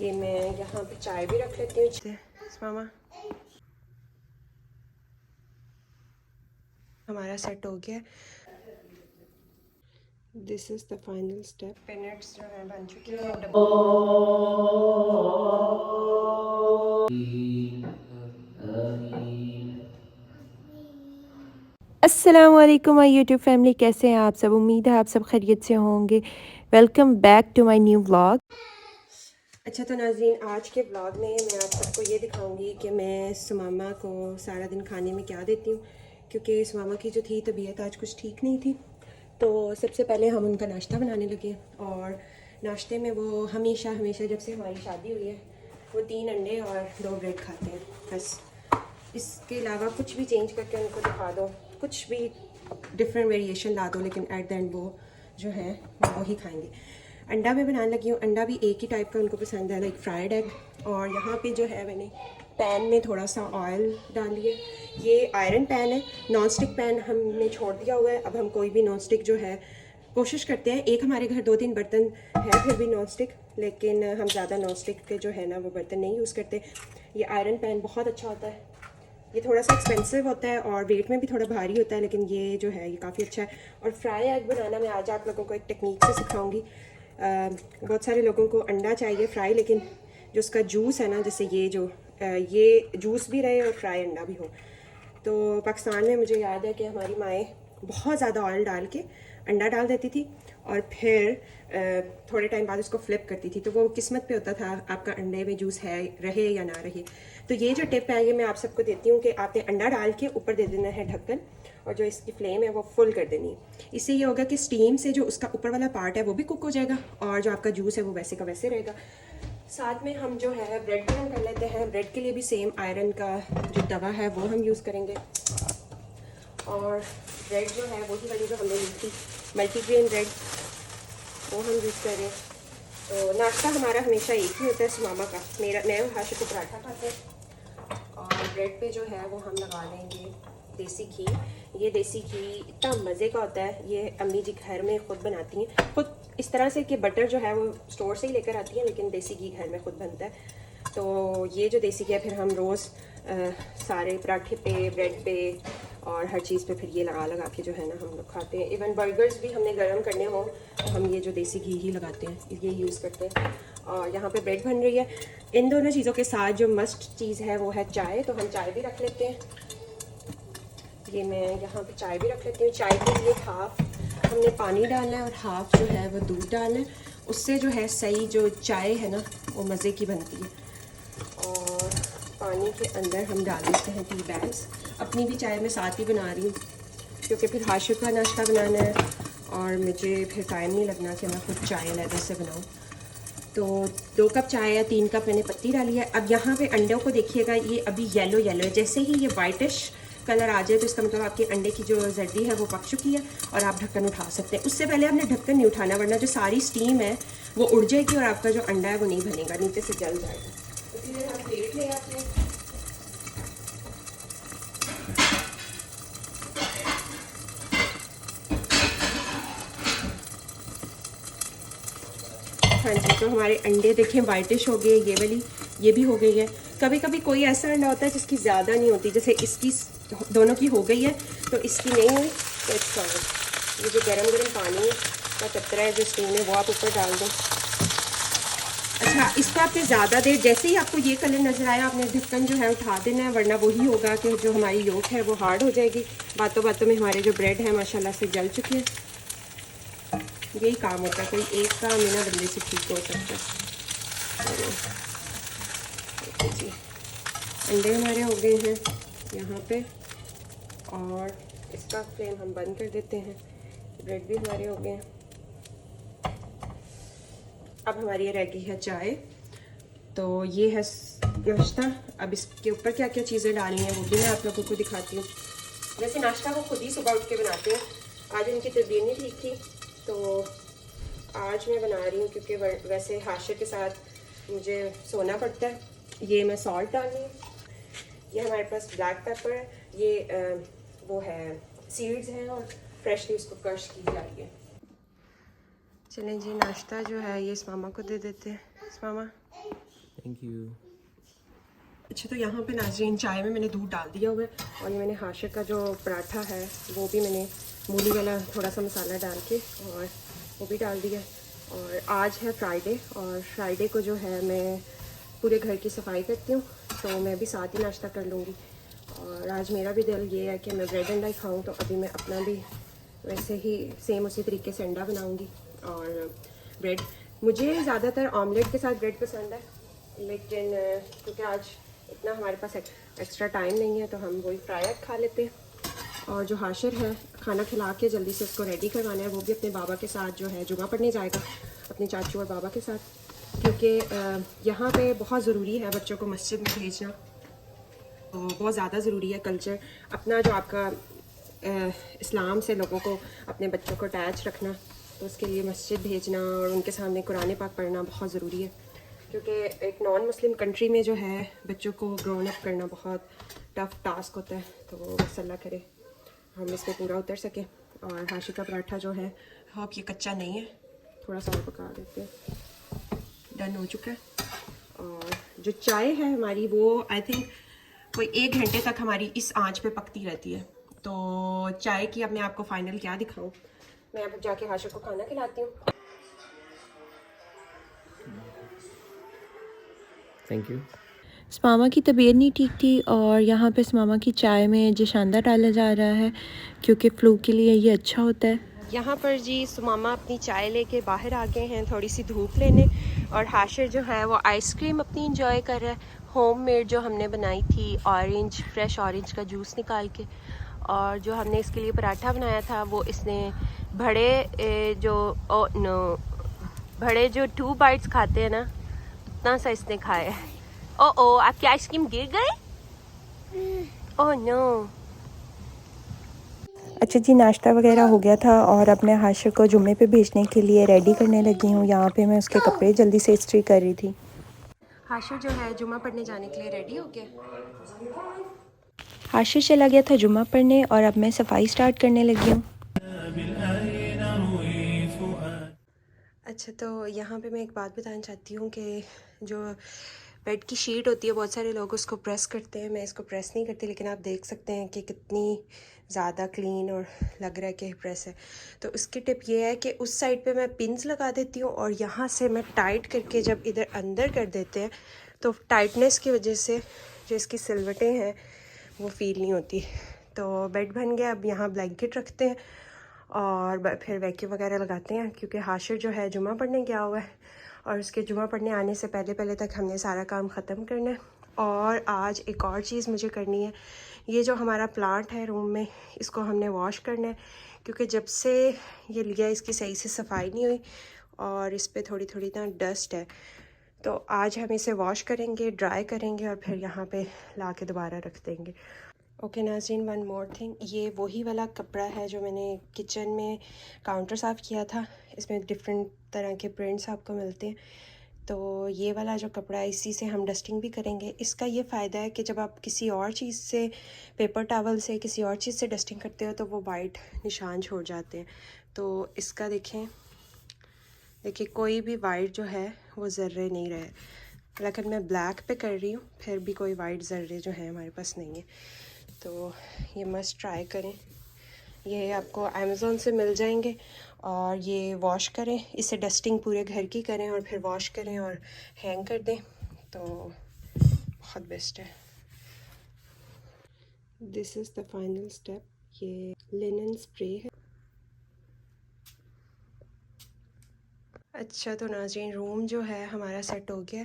ये मैं यहाँ पे चाय भी रख लेती हूँ। मामा हमारा सेट हो गया। This is the final step. पेनेट्स जो है बन चुके हैं। अस्सलामुअलैकुम माय यूट्यूब फैमिली, कैसे हैं आप सब? उम्मीद है आप सब खैरियत से होंगे। Welcome back to my new vlog. अच्छा तो नाज़रीन, आज के व्लॉग में मैं आप सबको ये दिखाऊंगी कि मैं सुमामा को सारा दिन खाने में क्या देती हूँ, क्योंकि सुमामा की जो थी तबीयत आज कुछ ठीक नहीं थी। तो सबसे पहले हम उनका नाश्ता बनाने लगे और नाश्ते में वो हमेशा जब से हमारी शादी हुई है वो 3 अंडे और 2 ब्रेड खाते हैं बस। इसके अलावा कुछ भी चेंज करके उनको दिखा दो, कुछ भी डिफरेंट वेरिएशन ला दो, लेकिन एट द एंड वो जो है वो ही खाएंगे। अंडा मैं बनाने लगी हूँ। अंडा भी एक ही टाइप का उनको पसंद है, लाइक फ्राइड एग। और यहाँ पे जो है मैंने पैन में थोड़ा सा ऑयल डाली है। ये आयरन पैन है, नॉन स्टिक पैन हमने छोड़ दिया हुआ है। अब हम कोई भी नॉन स्टिक जो है कोशिश करते हैं। एक हमारे घर 2-3 बर्तन है फिर भी नॉन स्टिक, लेकिन हम ज़्यादा नॉन स्टिक के जो है ना वो बर्तन नहीं यूज़ करते। ये आयरन पैन बहुत अच्छा होता है। ये थोड़ा सा एक्सपेंसिव होता है और वेट में भी थोड़ा भारी होता है, लेकिन ये जो है ये काफ़ी अच्छा है। और फ्राई एग बनाना मैं आज आप लोगों को एक टेक्निक से सिखाऊंगी। बहुत सारे लोगों को अंडा चाहिए फ्राई, लेकिन जो उसका जूस है ना, जैसे ये जूस भी रहे और फ्राई अंडा भी हो। तो पाकिस्तान में मुझे याद है कि हमारी माएँ बहुत ज़्यादा ऑयल डाल के अंडा डाल देती थी और फिर थोड़े टाइम बाद उसको फ्लिप करती थी। तो वो किस्मत पे होता था आपका अंडे में जूस है रहे या ना रहे। तो ये जो टिप है ये मैं आप सबको देती हूँ कि आपने अंडा डाल के ऊपर दे देना है ढक्कन, और जो इसकी फ्लेम है वो फुल कर देनी है। इससे ये होगा कि स्टीम से जो उसका ऊपर वाला पार्ट है वो भी कुक हो जाएगा और जो आपका जूस है वो वैसे का वैसे रहेगा। साथ में हम जो है ब्रेड गरम कर लेते हैं। ब्रेड के लिए भी सेम आयरन का जो तवा है वो हम यूज़ करेंगे। और ब्रेड जो है वही वाली जो हमने ली थी मल्टीग्रेन ब्रेड, वो हम यूज़ करें। तो नाश्ता हमारा हमेशा एक ही होता है सुमामा का। मैं और हाशिर को पराठा खाते हैं। और ब्रेड पे जो है वो हम लगा लेंगे देसी घी। ये देसी घी इतना मज़े का होता है। ये अम्मी जी घर में ख़ुद बनाती हैं, खुद इस तरह से कि बटर जो है वो स्टोर से ही लेकर आती हैं, लेकिन देसी घी घर में ख़ुद बनता है। तो ये जो देसी घी है फिर हम रोज़ सारे पराठे पे, ब्रेड पे और हर चीज़ पे फिर ये लगा के जो है ना हम लोग खाते हैं। इवन बर्गर्स भी हमने गर्म करने हो तो हम ये जो देसी घी ही लगाते हैं, ये यूज़ करते हैं। और यहाँ पे ब्रेड बन रही है। इन दोनों चीज़ों के साथ जो मस्ट चीज़ है वो है चाय, तो हम चाय भी रख लेते हैं। ये मैं यहाँ पे चाय भी रख लेती हूँ। चाय के लिए हाफ़ हमने पानी डालना है और हाफ़ जो है वो दूध डालना है। उससे जो है सही जो चाय है ना वो मज़े की बनती है। और पानी के अंदर हम डाल देते हैं टी बैग्स। अपनी भी चाय मैं साथ ही बना रही हूँ, क्योंकि फिर हाशिर का नाश्ता बनाना है और मुझे फिर टाइम नहीं लगना कि मैं खुद चाय अलग से बनाऊँ। तो 2 कप चाय या 3 कप मैंने पत्ती डाली है। अब यहाँ पे अंडों को देखिएगा, ये अभी येलो है। जैसे ही ये वाइटिश कलर आ जाए तो इसका मतलब आपके अंडे की जो जर्दी है वो पक चुकी है और आप ढक्कन उठा सकते हैं। उससे पहले आपने ढक्कन नहीं उठाना, वरना जो सारी स्टीम है वो उड़ जाएगी और आपका जो अंडा है वो नहीं बनेगा, नीचे से जल जाएगा। इसीलिए आप प्लेट ले आते हैं। हाँ जी, तो हमारे अंडे देखें वाइटिश हो गए, ये वाली ये भी हो गई है। कभी कभी कोई ऐसा अंडा होता है जिसकी ज़्यादा नहीं होती, जैसे इसकी दोनों की हो गई है तो इसकी नहीं हुई तो अच्छा है। ये जो गरम पानी का कतरा है जो स्टीम है वो आप ऊपर डाल दो। अच्छा, इसको आपने ज़्यादा देर, जैसे ही आपको ये कलर नज़र आया आपने ढक्कन जो है उठा देना है, वरना वही होगा कि जो हमारी योक है वो हार्ड हो जाएगी। बातों बातों में हमारे जो ब्रेड है माशाल्लाह से जल चुकी है। यही काम होता है, कोई एक काम ही ना बंदे से ठीक हो सकता है। जी, अंडे हमारे हो गए हैं यहाँ पे और इसका फ्लेम हम बंद कर देते हैं। ब्रेड भी हमारे हो गए हैं। अब हमारी रह गई है चाय। तो ये है नाश्ता। अब इसके ऊपर क्या क्या चीज़ें डालनी है वो भी मैं आप लोगों को दिखाती हूँ। वैसे नाश्ता वो खुद ही सुबह उठ के बनाते हैं। आज उनकी तबीयत नहीं ठीक थी तो आज मैं बना रही हूँ, क्योंकि वैसे हाशिर के साथ मुझे सोना पड़ता है। ये मैं सॉल्ट डाल रही हूँ। ये हमारे पास ब्लैक पेपर है, ये वो है सीड्स हैं और फ्रेशली उसको क्रश की जा रही है। चलें जी, नाश्ता जो है ये इस मामा को दे देते हैं। इस मामा, थैंक यू। अच्छा, तो यहाँ पे नाज़रीन चाय में मैंने दूध डाल दिया हुआ है और ये मैंने हाशिर का जो पराठा है वो भी मैंने मूली वाला थोड़ा सा मसाला डाल के और वो भी डाल दिया। और आज है फ्राइडे और फ्राइडे को जो है मैं पूरे घर की सफाई करती हूँ, तो मैं भी साथ ही नाश्ता कर लूँगी। और आज मेरा भी दिल ये है कि मैं ब्रेड अंडा ही खाऊँ, तो अभी मैं अपना भी वैसे ही सेम उसी तरीके से अंडा बनाऊँगी और ब्रेड। मुझे ज़्यादातर ऑमलेट के साथ ब्रेड पसंद है, लेकिन क्योंकि आज इतना हमारे पास एक्स्ट्रा टाइम नहीं है तो हम वही फ्राई एग खा लेते हैं। और जो हाशिर है खाना खिला के जल्दी से उसको रेडी करवाना है, वो भी अपने बाबा के साथ जो है जुमा पढ़ने जाएगा, अपने चाचू और बाबा के साथ, क्योंकि यहाँ पे बहुत ज़रूरी है बच्चों को मस्जिद में भेजना। तो बहुत ज़्यादा ज़रूरी है कल्चर अपना जो आपका इस्लाम से लोगों को अपने बच्चों को अटैच रखना, तो उसके लिए मस्जिद भेजना और उनके सामने कुरान पाक पढ़ना बहुत ज़रूरी है। क्योंकि एक नॉन मुस्लिम कंट्री में जो है बच्चों को ग्रोन अप करना बहुत टफ़ टास्क होता है, तो बस अल्लाह करे हम इसमें पूरा उतर सके। और हाशिर का पराठा जो है, होप ये कच्चा नहीं है, थोड़ा सा और पका देते हैं। डन हो चुका है। और जो चाय है हमारी वो आई थिंक कोई 1 घंटे तक हमारी इस आंच पे पकती रहती है। तो चाय की अब मैं आपको फाइनल क्या दिखाऊं, मैं अब जाके हाशिर को खाना खिलाती हूँ। Thank you. मामा की तबीयत नहीं ठीक थी और यहाँ पे मामा की चाय में जशांदा डाला जा रहा है क्योंकि फ्लू के लिए ये अच्छा होता है। यहाँ पर जी सुमामा अपनी चाय लेके बाहर आ गए हैं थोड़ी सी धूप लेने, और हाशिर जो है वो आइसक्रीम अपनी इंजॉय कर रहा है, होममेड जो हमने बनाई थी ऑरेंज, फ्रेश ऑरेंज का जूस निकाल के। और जो हमने इसके लिए पराठा बनाया था वो इसने बड़े जो 2 बाइट्स खाते हैं ना, उतना सा इसने खाया है। ओ आपकी आइसक्रीम गिर गई? Oh no. अच्छा जी, नाश्ता वगैरह हो गया था और अब मैं हाशिर को जुम्मे पे भेजने के लिए रेडी करने लगी हूँ। यहाँ पे मैं उसके कपड़े जल्दी से इस्त्री कर रही थी। हाशिर जो है जुम्मा पढ़ने जाने के लिए रेडी हो गया। हाशिर चला गया था जुम्मा पढ़ने और अब मैं सफाई स्टार्ट करने लगी हूँ। अच्छा, तो यहाँ पे मैं एक बात बताना चाहती हूँ कि जो बेड की शीट होती है बहुत सारे लोग उसको प्रेस करते हैं, मैं इसको प्रेस नहीं करती, लेकिन आप देख सकते हैं कि कितनी ज़्यादा क्लीन और लग रहा है कि प्रेस है। तो उसकी टिप ये है कि उस साइड पे मैं पिन्स लगा देती हूँ और यहाँ से मैं टाइट करके जब इधर अंदर कर देते हैं तो टाइटनेस की वजह से जो इसकी सिलवटें हैं वो फील नहीं होती। तो बेड बन गया, अब यहाँ ब्लैंकेट रखते हैं और फिर वैक्यूम वगैरह लगाते हैं, क्योंकि हाशिर जो है जुमा पढ़ने गया हुआ है और उसके जुमा पढ़ने आने से पहले तक हमने सारा काम ख़त्म करना है। और आज एक और चीज़ मुझे करनी है, ये जो हमारा प्लांट है रूम में इसको हमने वॉश करना है, क्योंकि जब से ये लिया इसकी सही से सफाई नहीं हुई और इस पर थोड़ी थोड़ी ना डस्ट है। तो आज हम इसे वॉश करेंगे, ड्राई करेंगे और फिर यहाँ पे ला के दोबारा रख देंगे। ओके नाज़रीन, वन मोर थिंग, ये वही वाला कपड़ा है जो मैंने किचन में काउंटर साफ़ किया था। इसमें डिफरेंट तरह के प्रिंट्स आपको मिलते हैं, तो ये वाला जो कपड़ा है इसी से हम डस्टिंग भी करेंगे। इसका ये फ़ायदा है कि जब आप किसी और चीज़ से, पेपर टॉवल से किसी और चीज़ से डस्टिंग करते हो तो वो वाइट निशान छोड़ जाते हैं। तो इसका देखिए कोई भी वाइट जो है वो ज़र्रे नहीं रहे, लेकिन मैं ब्लैक पे कर रही हूँ फिर भी कोई वाइट ज़र्रे जो है हमारे पास नहीं है। तो ये मस्ट ट्राई करें, ये आपको अमेज़ोन से मिल जाएंगे। और ये वॉश करें, इसे डस्टिंग पूरे घर की करें और फिर वॉश करें और हैंग कर दें, तो बहुत बेस्ट है। This is the final step, ये लिनन स्प्रे है। अच्छा, तो नाज़रीन रूम जो है हमारा सेट हो गया।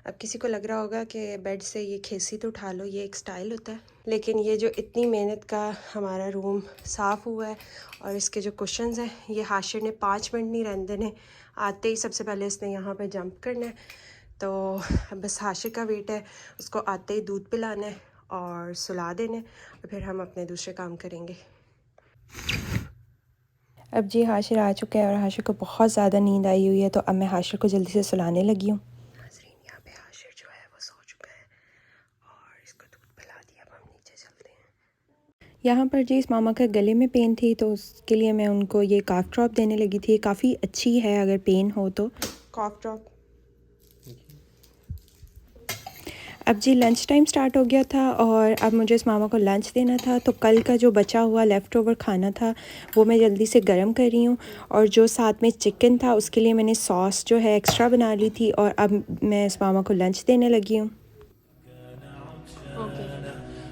अब किसी को लग रहा होगा कि बेड से ये खींची तो उठा लो, ये एक स्टाइल होता है, लेकिन ये जो इतनी मेहनत का हमारा रूम साफ़ हुआ है और इसके जो कुशन्स हैं ये हाशिर ने 5 मिनट नहीं रहने देने, आते ही सबसे पहले इसने यहाँ पे जंप करना है। तो बस हाशिर का वेट है, उसको आते ही दूध पिलाना है और सुला देना है और फिर हम अपने दूसरे काम करेंगे। अब जी हाशिर आ चुका है और हाशिर को बहुत ज़्यादा नींद आई हुई है, तो अब मैं हाशिर को जल्दी से सुलाने लगी हूँ। यहाँ पे हाशिर जो है वो सो चुका है और इसको दूध पिला दिया, अब हम नीचे चलते हैं। यहाँ पर जी इस मामा का गले में पेन थी तो उसके लिए मैं उनको ये काफ ड्रॉप देने लगी थी। काफ़ी अच्छी है अगर पेन हो तो काफ ड्रॉप। अब जी लंच टाइम स्टार्ट हो गया था और अब मुझे इस मामा को लंच देना था। तो कल का जो बचा हुआ लेफ़्ट ओवर खाना था वो मैं जल्दी से गर्म कर रही हूँ। और जो साथ में चिकन था उसके लिए मैंने सॉस जो है एक्स्ट्रा बना ली थी और अब मैं इस मामा को लंच देने लगी हूँ।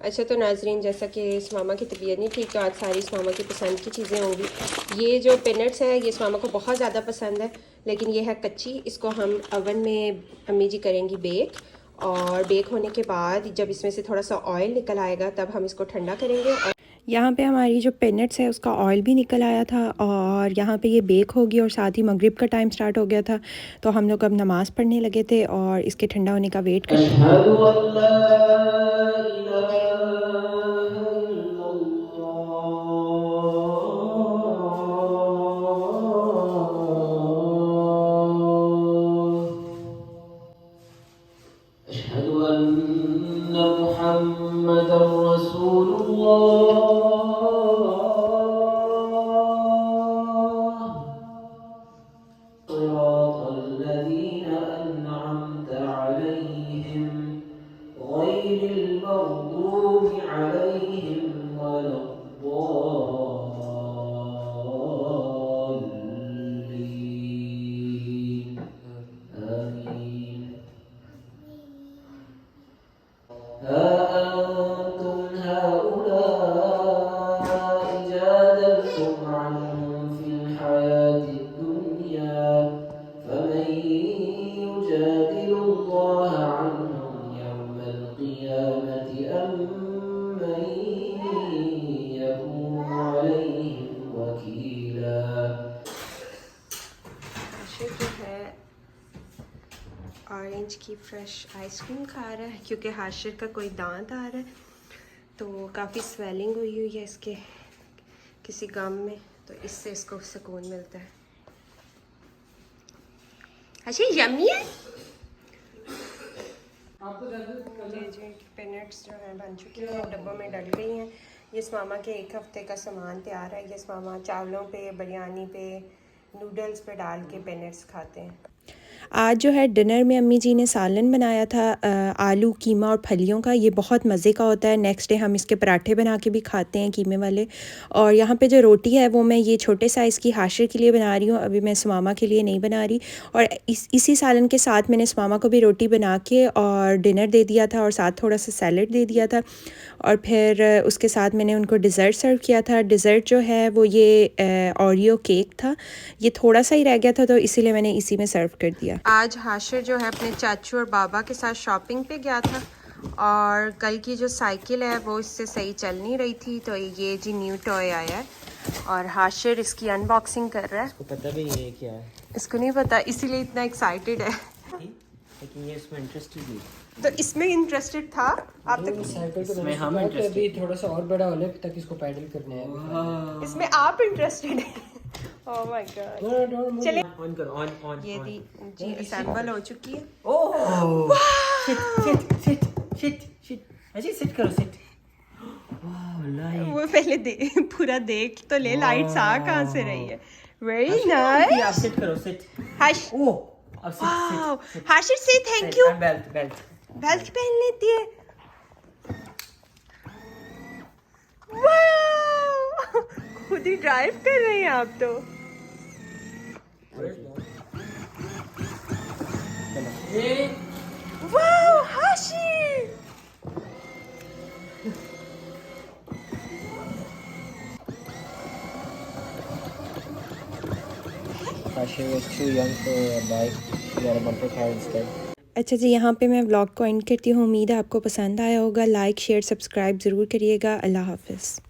अच्छा तो नाजरीन, जैसा कि इस मामा की तबीयत नहीं ठीक तो आज सारी इस मामा की पसंद की चीज़ें होंगी। ये जो पीनट्स है ये इस मामा को बहुत ज़्यादा पसंद है, लेकिन ये है कच्ची। इसको हम ओवन में अम्मी जी करेंगी बेक, और बेक होने के बाद जब इसमें से थोड़ा सा ऑयल निकल आएगा तब हम इसको ठंडा करेंगे। और यहाँ पे हमारी जो पीनट्स है उसका ऑयल भी निकल आया था और यहाँ पे ये बेक होगी और साथ ही मगरिब का टाइम स्टार्ट हो गया था। तो हम लोग अब नमाज़ पढ़ने लगे थे और इसके ठंडा होने का वेट कर ऑरेंज की फ्रेश आइसक्रीम खा रहा है क्योंकि हाशिर का कोई दांत आ रहा है तो काफ़ी स्वेलिंग हुई है इसके किसी गम में, तो इससे इसको सुकून मिलता है। अच्छा यम्मी है। जी पीनट्स जो हैं बन चुकी हैं, डब्बों में डल गई हैं। ये इस मामा के एक हफ्ते का सामान तैयार है। ये इस मामा चावलों पे, बिरयानी पे, नूडल्स पे डाल के पीनट्स खाते हैं। आज जो है डिनर में अम्मी जी ने सालन बनाया था आलू कीमा और फलियों का। ये बहुत मज़े का होता है। नेक्स्ट डे हम इसके पराठे बना के भी खाते हैं कीमे वाले। और यहाँ पे जो रोटी है वो मैं ये छोटे साइज़ की हाशिर के लिए बना रही हूँ, अभी मैं सुमामा के लिए नहीं बना रही। और इसी सालन के साथ मैंने सुमामा को भी रोटी बना के और डिनर दे दिया था और साथ थोड़ा सा सैलड दे दिया था। और फिर उसके साथ मैंने उनको डिज़र्ट सर्व किया था। डिज़र्ट जो है वो ये ओरियो केक था। ये थोड़ा सा ही रह गया था तो इसीलिए मैंने इसी में सर्व कर दिया। आज हाशिर जो है अपने चाचू और बाबा के साथ शॉपिंग पे गया था और कल की जो साइकिल है वो इससे सही चल नहीं रही थी, तो ये जी न्यू टॉय आया है और हाशिर इसकी अनबॉक्सिंग कर रहा है। इसको पता भी नहीं है क्या है। इसको नहीं पता, इसीलिए इतना एक्साइटेड है। लेकिन ये इसमें इंटरेस्टेड नहीं। तो इसमें इंटरेस्टेड था आप तक? इसमें हम इंटरेस्टेड, अभी थोड़ा सा और बड़ा होने तक इसको पैडल करने हैं। इसमें आप इंटरेस्टेड हैं? Oh my God. चलिए ऑन करो, ऑन ये जी असेंबल हो चुकी है। ओह शिट ऐसे सिट करो, सिट। वाह लाइट। वो पहले पूरा देख तो ले, लाइट्स आ कहाँ से रही है। Very nice. आप सिट करो, सिट। हाश ओह अब सिट। हाशिर से थैंक यू। बेल्ट बेल्ट पहन लेती है। वाह खुद ही ड्राइव कर रही हैं आप तो। वाह Hashir. She was too young for a bike. She got a bumper car instead. अच्छा जी, यहाँ पे मैं व्लॉग को एंड करती हूँ। उम्मीद है आपको पसंद आया होगा। लाइक शेयर सब्सक्राइब ज़रूर करिएगा। अल्लाह हाफ़िज़।